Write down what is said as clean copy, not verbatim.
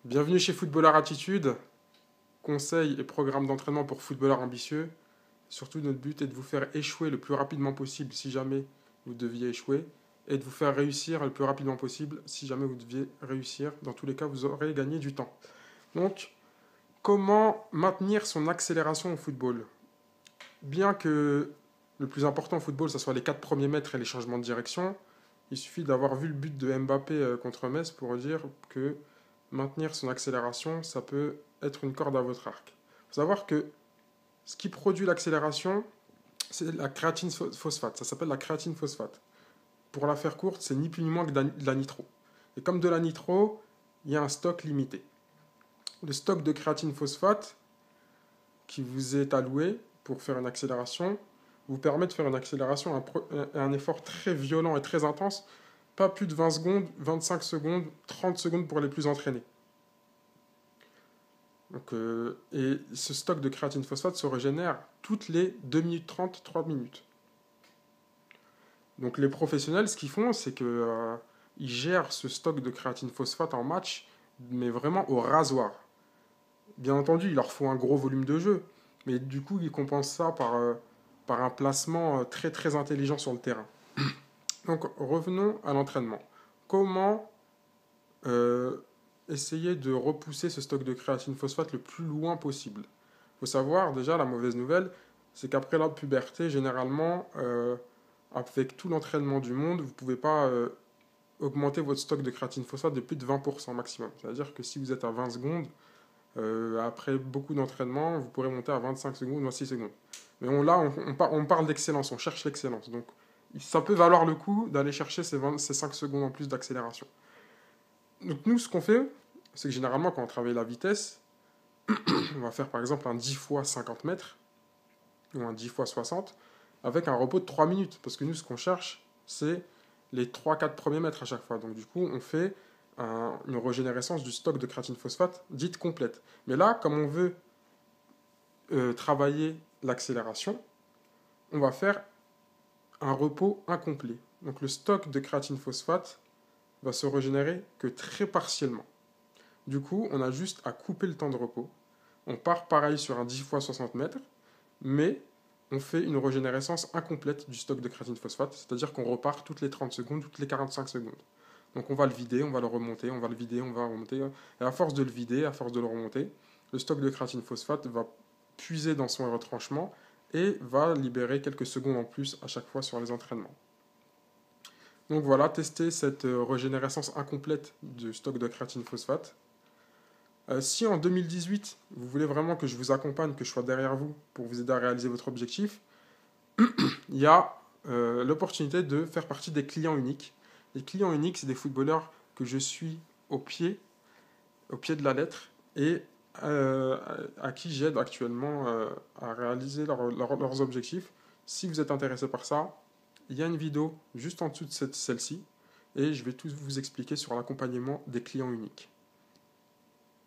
Bienvenue chez Footballeur Attitude, conseils et programmes d'entraînement pour footballeurs ambitieux. Surtout, notre but est de vous faire échouer le plus rapidement possible si jamais vous deviez échouer et de vous faire réussir le plus rapidement possible si jamais vous deviez réussir. Dans tous les cas, vous aurez gagné du temps. Donc, comment maintenir son accélération au football? Bien que le plus important au football, ce soit les 4 premiers mètres et les changements de direction, il suffit d'avoir vu le but de Mbappé contre Metz pour dire que maintenir son accélération, ça peut être une corde à votre arc. Il faut savoir que ce qui produit l'accélération, c'est la créatine phosphate. Ça s'appelle la créatine phosphate. Pour la faire courte, c'est ni plus ni moins que de la nitro. Et comme de la nitro, il y a un stock limité. Le stock de créatine phosphate qui vous est alloué pour faire une accélération vous permet de faire une accélération, un effort très violent et très intense, pas plus de 20 secondes, 25 secondes, 30 secondes pour les plus entraînés. Donc, et ce stock de créatine phosphate se régénère toutes les 2 minutes 30, 3 minutes. Donc les professionnels, ce qu'ils font, c'est qu'ils gèrent ce stock de créatine phosphate en match, mais vraiment au rasoir. Bien entendu, il leur faut un gros volume de jeu, mais du coup, ils compensent ça par un placement très très intelligent sur le terrain. Donc revenons à l'entraînement. Comment essayer de repousser ce stock de créatine phosphate le plus loin possible? Il faut savoir, déjà, la mauvaise nouvelle, c'est qu'après la puberté, généralement, avec tout l'entraînement du monde, vous ne pouvez pas augmenter votre stock de créatine phosphate de plus de 20% maximum. C'est-à-dire que si vous êtes à 20 secondes, après beaucoup d'entraînement, vous pourrez monter à 25 secondes ou à 6 secondes. Mais on parle d'excellence, on cherche l'excellence. Donc, ça peut valoir le coup d'aller chercher ces 5 secondes en plus d'accélération. Donc, nous, ce qu'on fait, c'est que généralement, quand on travaille la vitesse, on va faire par exemple un 10 fois 50 mètres ou un 10 fois 60 avec un repos de 3 minutes. Parce que nous, ce qu'on cherche, c'est les 3-4 premiers mètres à chaque fois. Donc, du coup, on fait une régénérescence du stock de créatine phosphate dite complète. Mais là, comme on veut travailler l'accélération, on va faire un repos incomplet. Donc le stock de créatine phosphate va se régénérer que très partiellement. Du coup, on a juste à couper le temps de repos. On part pareil sur un 10 fois 60 mètres, mais on fait une régénérescence incomplète du stock de créatine phosphate, c'est-à-dire qu'on repart toutes les 30 secondes, toutes les 45 secondes. Donc on va le vider, on va le remonter, on va le vider, on va remonter. Et à force de le vider, à force de le remonter, le stock de créatine phosphate va puiser dans son retranchement et va libérer quelques secondes en plus à chaque fois sur les entraînements. Donc voilà, testez cette régénérescence incomplète du stock de créatine phosphate. Si en 2018, vous voulez vraiment que je vous accompagne, que je sois derrière vous pour vous aider à réaliser votre objectif, il y a l'opportunité de faire partie des clients uniques. Les clients uniques, c'est des footballeurs que je suis au pied de la lettre, et à qui j'aide actuellement à réaliser leurs objectifs. Si vous êtes intéressé par ça, il y a une vidéo juste en dessous de celle-ci, et je vais tout vous expliquer sur l'accompagnement des clients uniques.